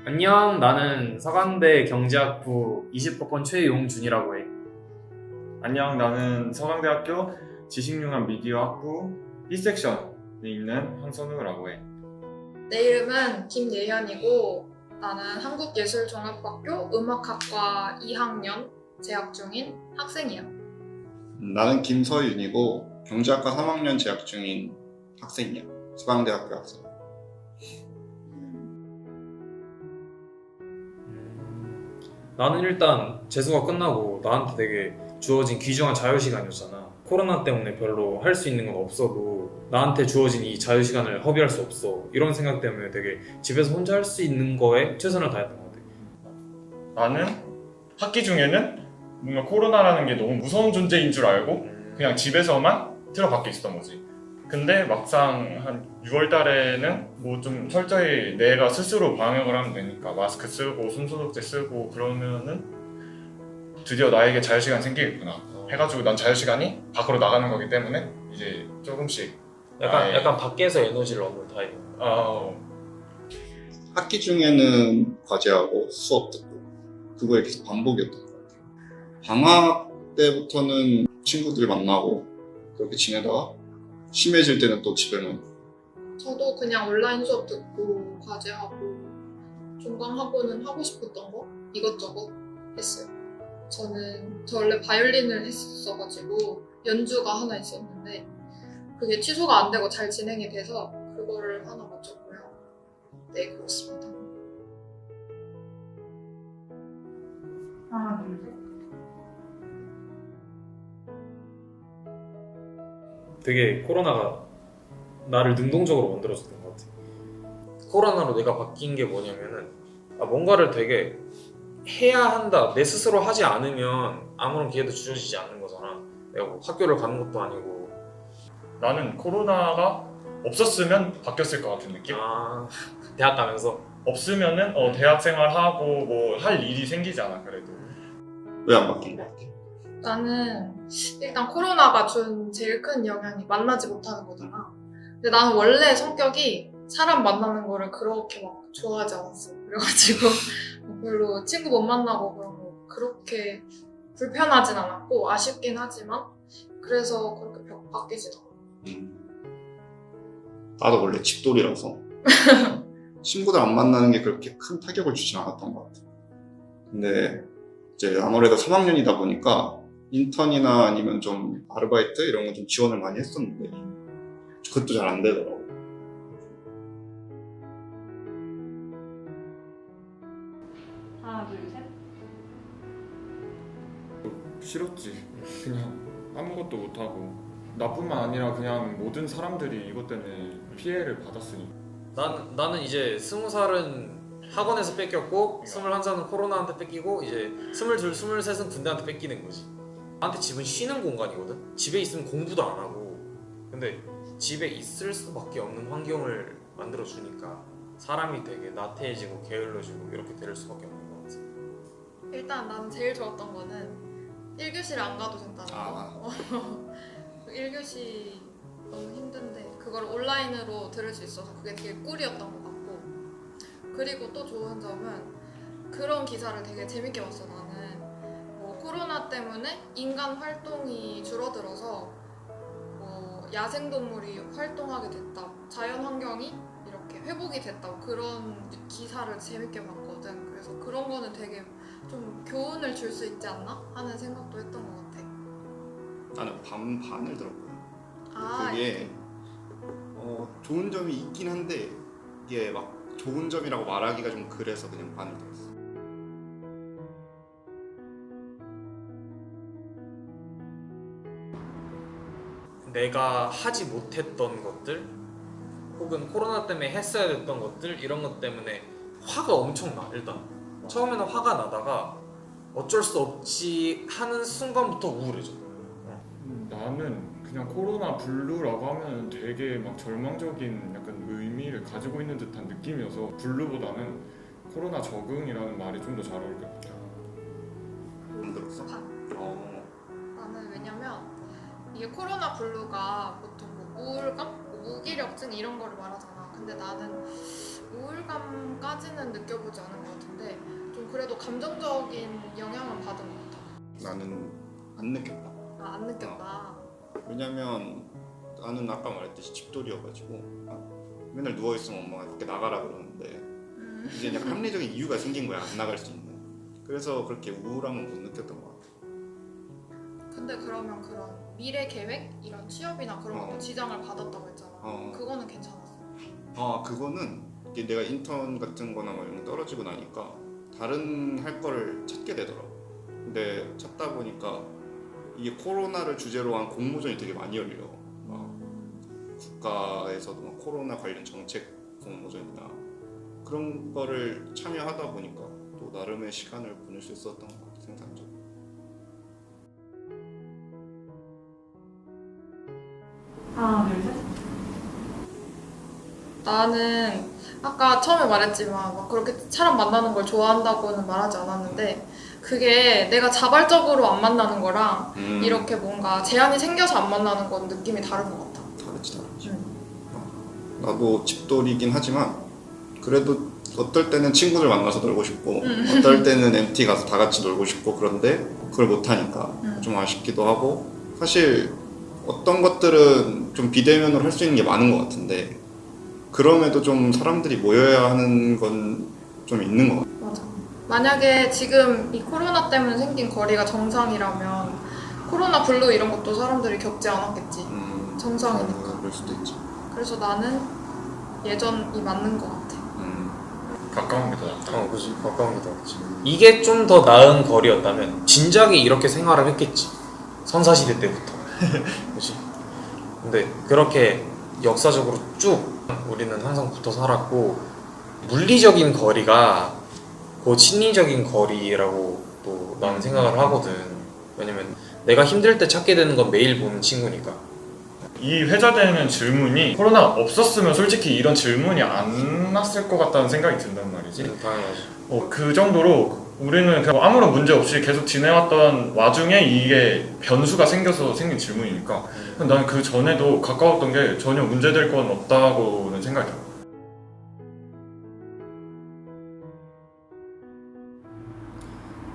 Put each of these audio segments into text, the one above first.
안녕, 나는 서강대 경제학부 20학번 최용준이라고 해. 안녕, 나는 서강대학교 지식융합 미디어학부 B섹션에 있는 황선우라고 해. 내 이름은 김예현이고 나는 한국예술종합학교 음악학과 2학년 재학 중인 학생이야. 나는 김서윤이고 경제학과 3학년 재학 중인 학생이야. 서강대학교 학생. 나는 일단 재수가 끝나고 나한테 되게 주어진 귀중한 자유시간이었잖아. 코로나 때문에 별로 할 수 있는 건 없어도 나한테 주어진 이 자유시간을 허비할 수 없어. 이런 생각 때문에 되게 집에서 혼자 할 수 있는 거에 최선을 다했던 것 같아. 나는 학기 중에는 뭔가 코로나라는 게 너무 무서운 존재인 줄 알고 그냥 집에서만 틀어박혀 있었던 거지. 근데 막상 한 6월 달에는 뭐 좀 철저히 내가 스스로 방역을 하면 되니까 마스크 쓰고 손소독제 쓰고 그러면은 드디어 나에게 자유시간 생기겠구나 해가지고 난 자유시간이 밖으로 나가는 거기 때문에 이제 조금씩 약간 밖에서 에너지를 얻는 타입. 학기 중에는 과제하고 수업 듣고 그거에 계속 반복이었던 것 같아요. 방학 때부터는 친구들 만나고 그렇게 지내다가 심해질 때는 또 집에만. 저도 그냥 온라인 수업 듣고 과제하고 종강하고는 하고 싶었던 거 이것저것 했어요. 저 원래 바이올린을 했었어가지고 연주가 하나 있었는데 그게 취소가 안 되고 잘 진행이 돼서 그거를 하나 마쳤고요. 네, 그렇습니다. 하나, 둘, 셋. 되게 코로나가 나를 능동적으로 만들어줬던 것 같아. 코로나로 내가 바뀐 게 뭐냐면은 뭔가를 되게 해야 한다. 내 스스로 하지 않으면 아무런 기회도 주어지지 않는 거잖아. 내가 뭐 학교를 가는 것도 아니고. 나는 코로나가 없었으면 바뀌었을 것 같은 느낌? 대학 가면서 없으면은 대학 생활하고 뭐 할 일이 생기잖아. 그래도 왜 안 바뀐 것 같아? 나는 일단 코로나가 준 제일 큰 영향이 만나지 못하는 거잖아. 근데 나는 원래 성격이 사람 만나는 거를 그렇게 막 좋아하지 않았어. 그래가지고 별로 친구 못 만나고 그런 거 그렇게 불편하진 않았고 아쉽긴 하지만 그래서 그렇게 바뀌진 않아. 나도 원래 집돌이라서 친구들 안 만나는 게 그렇게 큰 타격을 주진 않았던 것 같아. 근데 이제 아무래도 3학년이다 보니까 인턴이나 아니면 좀 아르바이트 이런 거 좀 지원을 많이 했었는데 그것도 잘 안 되더라고. 하나, 둘, 셋. 싫었지. 그냥 아무것도 못하고 나뿐만 아니라 그냥 모든 사람들이 이것 때문에 피해를 받았으니까. 나는 이제 20살은 학원에서 뺏겼고 21살은 코로나한테 뺏기고 이제 22, 23은 군대한테 뺏기는 거지. 나한테 집은 쉬는 공간이거든. 집에 있으면 공부도 안 하고. 근데 집에 있을 수밖에 없는 환경을 만들어 주니까 사람이 되게 나태해지고 게을러지고 이렇게 될 수밖에 없는 것 같아. 일단 나는 제일 좋았던 거는 1교시를 안 가도 된다는 거. 1교시 너무 힘든데 그걸 온라인으로 들을 수 있어서 그게 되게 꿀이었던 것 같고, 그리고 또 좋은 점은 그런 기사를 되게 재밌게 봤어. 나는 뭐 코로나 때문에 인간 활동이 줄어들어서 야생동물이 활동하게 됐다, 자연 환경이 이렇게 회복이 됐다, 그런 기사를 재밌게 봤거든. 그래서 그런 거는 되게 좀 교훈을 줄 수 있지 않나 하는 생각도 했던 것 같아. 나는 반반을 들었거든. 아, 그게 좋은 점이 있긴 한데 이게 막 좋은 점이라고 말하기가 좀 그래서 그냥 반을 들었어. 내가 하지 못했던 것들 혹은 코로나 때문에 했어야 됐던 것들, 이런 것 때문에 화가 엄청 나. 일단 처음에는 화가 나다가 어쩔 수 없지 하는 순간부터 우울해져. 나는 그냥 코로나 블루라고 하면 되게 막 절망적인 약간 의미를 가지고 있는 듯한 느낌이어서 블루보다는 코로나 적응이라는 말이 좀 더 잘 어울릴 것 같아. 안 들었어? 나는 왜냐면 이게 코로나 블루가 보통 뭐 우울감, 무기력증 이런 거를 말하잖아. 근데 나는 우울감까지는 느껴보지 않은 것 같은데 좀 그래도 감정적인 영향을 받은 것 같아. 나는 안 느꼈다. 아, 안 느꼈다. 왜냐면 나는 아까 말했듯이 집돌이여가지고 맨날 누워있으면 엄마가 밖에 나가라 그러는데 이제 약간 합리적인 이유가 생긴 거야, 안 나갈 수 있는. 그래서 그렇게 우울함은 못 느꼈던 것 같아. 근데 그러면 그런 미래 계획? 이런 취업이나 그런 것도 지장을 받았다고 했잖아. 그거는 괜찮았어. 그거는 이게 내가 인턴 같은 거나 뭐 이런 거 떨어지고 나니까 다른 할 거를 찾게 되더라고. 근데 찾다 보니까 이게 코로나를 주제로 한 공모전이 되게 많이 열려. 막 국가에서도 막 코로나 관련 정책 공모전이나 그런 거를 참여하다 보니까 또 나름의 시간을 보낼 수 있었던 것 같아, 생산적으로. 하나, 둘, 셋. 나는 아까 처음에 말했지만 막 그렇게 사람 만나는 걸 좋아한다고는 말하지 않았는데 그게 내가 자발적으로 안 만나는 거랑 이렇게 뭔가 제한이 생겨서 안 만나는 건 느낌이 다른 것 같아. 다르지. 나도 집돌이긴 하지만 그래도 어떨 때는 친구들 만나서 놀고 싶고 어떨 때는 MT 가서 다 같이 놀고 싶고 그런데 그걸 못하니까 좀 아쉽기도 하고 사실 어떤 것들은 좀 비대면으로 할 수 있는 게 많은 것 같은데 그럼에도 좀 사람들이 모여야 하는 건 좀 있는 것 같아. 맞아. 만약에 지금 이 코로나 때문에 생긴 거리가 정상이라면 코로나 블루 이런 것도 사람들이 겪지 않았겠지. 정상이니까. 그럴 수도 있지. 그래서 나는 예전이 맞는 것 같아. 가까운 게 더 낫다. 그지. 가까운 게 더 낫지. 이게 좀 더 나은 거리였다면 진작에 이렇게 생활을 했겠지. 선사시대 때부터. 그지. 근데 그렇게 역사적으로 쭉 우리는 항상 붙어 살았고 물리적인 거리가 그 심리적인 거리라고 또 나는 생각을 하거든. 왜냐면 내가 힘들 때 찾게 되는 건 매일 보는 친구니까. 이 회자되는 질문이 코로나 없었으면 솔직히 이런 질문이 안 났을 것 같다는 생각이 든단 말이지. 당연하지. 그 정도로 우리는 그냥 아무런 문제 없이 계속 지내왔던 와중에 이게 변수가 생겨서 생긴 질문이니까 나는 그 전에도 가까웠던 게 전혀 문제될 건 없다고는 생각이 들어.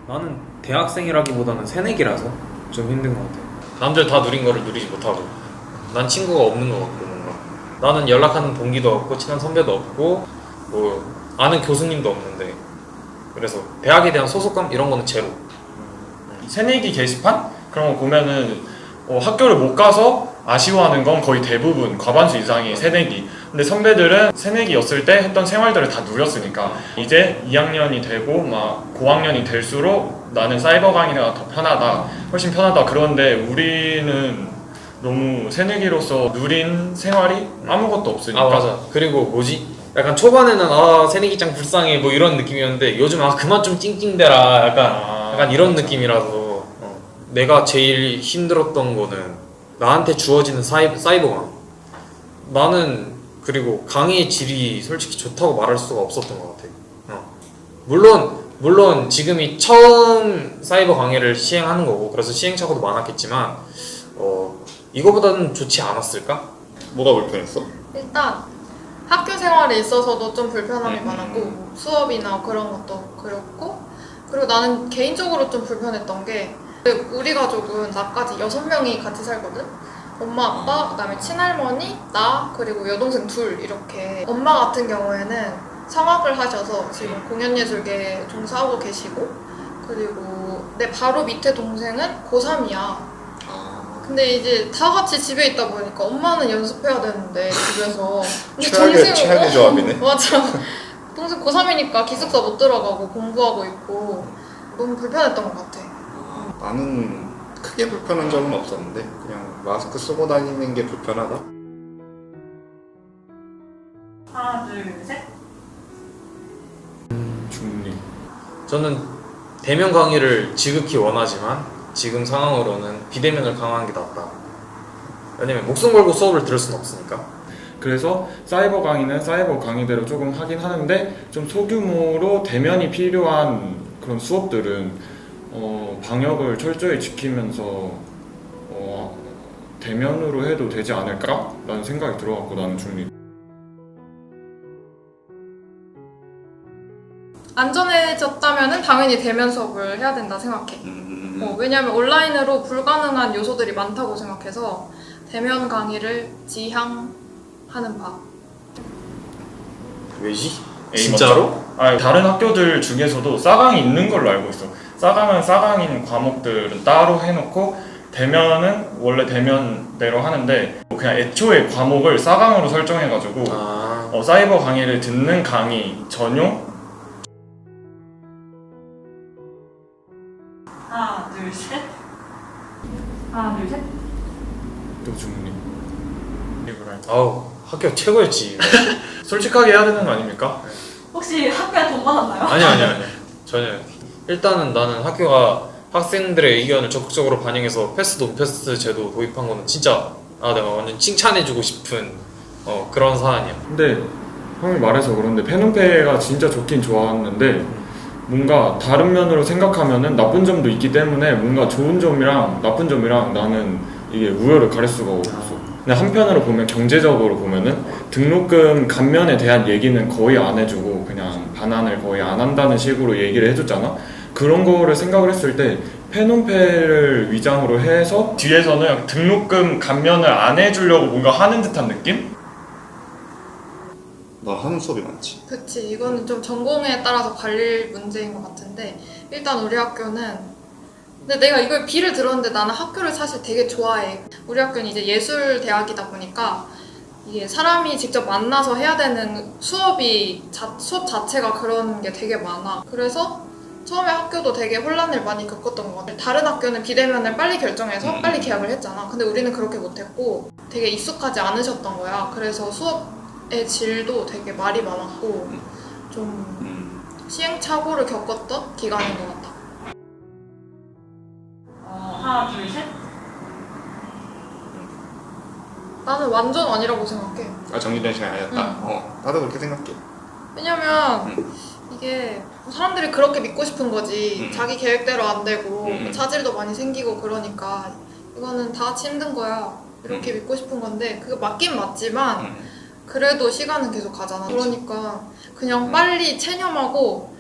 나는 대학생이라기보다는 새내기라서 좀 힘든 것 같아. 남들 다 누린 거를 누리지 못하고 난 친구가 없는 것 같고 뭔가 나는 연락하는 동기도 없고 친한 선배도 없고 뭐 아는 교수님도 없는데 그래서 대학에 대한 소속감 이런 거는 제로. 새내기 게시판? 그런 거 보면은 학교를 못 가서 아쉬워하는 건 거의 대부분 과반수 이상이 새내기. 근데 선배들은 새내기였을 때 했던 생활들을 다 누렸으니까 이제 2학년이 되고 막 고학년이 될수록 나는 사이버 강의가 더 편하다, 훨씬 편하다. 그런데 우리는 너무 새내기로서 누린 생활이 아무것도 없으니까. 맞아. 그리고 뭐지? 약간 초반에는 새내기짱 불쌍해 뭐 이런 느낌이었는데 요즘 그만 좀 찡찡대라 약간 이런 느낌이라서 내가 제일 힘들었던 거는 나한테 주어지는 사이버강. 나는 그리고 강의의 질이 솔직히 좋다고 말할 수가 없었던 것 같아. 물론 지금이 처음 사이버 강의를 시행하는 거고 그래서 시행착오도 많았겠지만 이거보다는 좋지 않았을까? 뭐가 불편했어? 일단 학교 생활에 있어서도 좀 불편함이 많았고 수업이나 그런 것도 그렇고 그리고 나는 개인적으로 좀 불편했던 게 우리 가족은 나까지 6명이 같이 살거든? 엄마, 아빠, 그다음에 친할머니, 나, 그리고 여동생 둘 이렇게. 엄마 같은 경우에는 성악을 하셔서 지금 공연예술계에 종사하고 계시고 그리고 내 바로 밑에 동생은 고3이야. 근데 이제 다 같이 집에 있다 보니까 엄마는 연습해야 되는데 집에서 최악의 조합이네. 맞아. 동생 고3이니까 기숙사 못 들어가고 공부하고 있고 너무 불편했던 것 같아. 나는 크게 불편한 점은 없었는데 그냥 마스크 쓰고 다니는 게 불편하다? 하나, 둘, 셋. 중립. 저는 대면 강의를 지극히 원하지만 지금 상황으로는 비대면을 강화하는 게 낫다. 왜냐면 목숨 걸고 수업을 들을 수는 없으니까. 그래서 사이버 강의는 사이버 강의대로 조금 하긴 하는데 좀 소규모로 대면이 필요한 그런 수업들은 방역을 철저히 지키면서 대면으로 해도 되지 않을까? 라는 생각이 들어갖고 나는 중립. 안전해졌다면은 당연히 대면 수업을 해야 된다 생각해. 왜냐면 온라인으로 불가능한 요소들이 많다고 생각해서 대면 강의를 지향하는 바. 왜지? 에이, 진짜로? 다른 학교들 중에서도 싸강이 있는 걸로 알고 있어. 싸강은 싸강인 과목들은 따로 해놓고 대면은 원래 대면대로 하는데 그냥 애초에 과목을 싸강으로 설정해가지고 사이버 강의를 듣는 강의 전용? 하나, 둘, 셋. 하나, 둘, 셋. 또 중립. 아우 학교 최고였지. 솔직하게 해야 되는 거 아닙니까? 혹시 학교에 돈 받았나요? 아니 전혀. 일단은 나는 학교가 학생들의 의견을 적극적으로 반영해서 패스 논패스 제도 도입한 거는 진짜 내가 완전 칭찬해주고 싶은 그런 사안이야. 근데 형이 말해서 그런데 페논페가 진짜 좋긴 좋았는데 뭔가 다른 면으로 생각하면은 나쁜 점도 있기 때문에 뭔가 좋은 점이랑 나쁜 점이랑 나는 이게 우열을 가릴 수가 없어. 근데 한편으로 보면 경제적으로 보면은 등록금 감면에 대한 얘기는 거의 안 해주고 그냥 반환을 거의 안 한다는 식으로 얘기를 해줬잖아. 그런 거를 생각을 했을 때 페논페를 위장으로 해서 뒤에서는 등록금 감면을 안 해주려고 뭔가 하는 듯한 느낌? 나 하는 수업이 많지. 그치, 이거는 좀 전공에 따라서 갈릴 문제인 것 같은데 일단 우리 학교는 근데 내가 이걸 비를 들었는데 나는 학교를 사실 되게 좋아해. 우리 학교는 이제 예술대학이다 보니까 이게 사람이 직접 만나서 해야 되는 수업 자체가 그런 게 되게 많아. 그래서 처음에 학교도 되게 혼란을 많이 겪었던 것 같아. 다른 학교는 비대면을 빨리 결정해서 빨리 계약을 했잖아. 근데 우리는 그렇게 못했고 되게 익숙하지 않으셨던 거야. 그래서 수업의 질도 되게 말이 많았고 좀 시행착오를 겪었던 기간인 것 같아. 하나, 둘, 셋. 나는 완전 아니라고 생각해. 정리된 시간이 아니었다. 나도 그렇게 생각해. 왜냐면 이게 사람들이 그렇게 믿고 싶은 거지. 자기 계획대로 안 되고 차질도 많이 생기고 그러니까 이거는 다 같이 힘든 거야. 이렇게 믿고 싶은 건데 그게 맞긴 맞지만 그래도 시간은 계속 가잖아. 그러니까 그냥 빨리 체념하고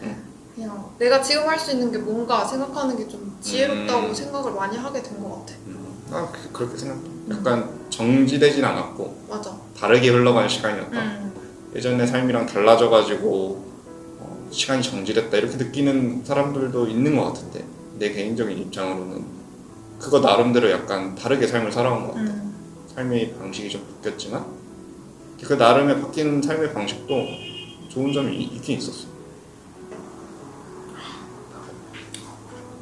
그냥 내가 지금 할 수 있는 게 뭔가 생각하는 게 좀 지혜롭다고 생각을 많이 하게 된 것 같아. 나 그렇게 생각해. 약간 정지되진 않았고 맞아. 다르게 흘러가는 시간이었다. 예전의 삶이랑 달라져가지고 시간이 정지됐다 이렇게 느끼는 사람들도 있는 것 같은데 내 개인적인 입장으로는 그거 나름대로 약간 다르게 삶을 살아온 것 같아. 삶의 방식이 좀 바뀌었지만 그 나름의 바뀐 삶의 방식도 좋은 점이 있긴 있었어.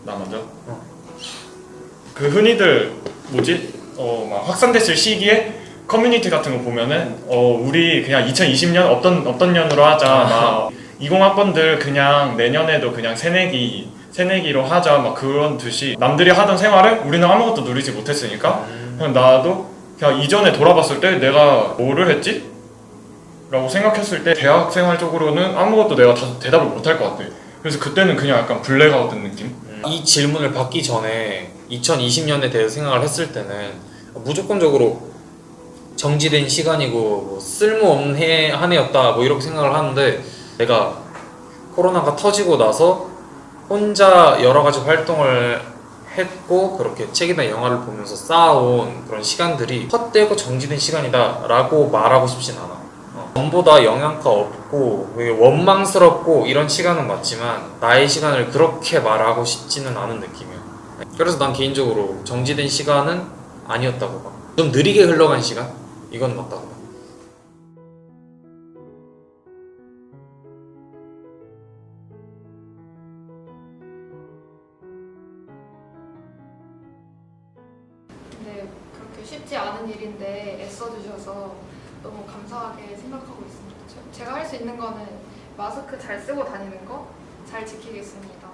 나 먼저? 그 흔히들 막 확산됐을 시기에 커뮤니티 같은 거 보면은 우리 그냥 2020년 어떤 년으로 하자 막 20학번들 그냥 내년에도 그냥 새내기로 하자 막 그런 듯이 남들이 하던 생활을 우리는 아무것도 누리지 못했으니까 그냥 나도 그냥 이전에 돌아봤을 때 내가 뭐를 했지? 라고 생각했을 때 대학 생활 쪽으로는 아무것도 내가 다 대답을 못할 것 같아. 그래서 그때는 그냥 약간 블랙아웃 된 느낌? 이 질문을 받기 전에 2020년에 대해서 생각을 했을 때는 무조건적으로 정지된 시간이고 뭐 쓸모없는 한 해였다 뭐 이렇게 생각을 하는데 내가 코로나가 터지고 나서 혼자 여러 가지 활동을 했고 그렇게 책이나 영화를 보면서 쌓아온 그런 시간들이 헛되고 정지된 시간이다 라고 말하고 싶진 않아. 전보다 영양가 없고 원망스럽고 이런 시간은 맞지만 나의 시간을 그렇게 말하고 싶지는 않은 느낌이야. 그래서 난 개인적으로 정지된 시간은 아니었다고 봐. 좀 느리게 흘러간 시간? 이건 맞다고 봐. 근데 그렇게 쉽지 않은 일인데 애써주셔서 너무 감사하게 생각하고 있습니다. 제가 할 수 있는 거는 마스크 잘 쓰고 다니는 거 잘 지키겠습니다.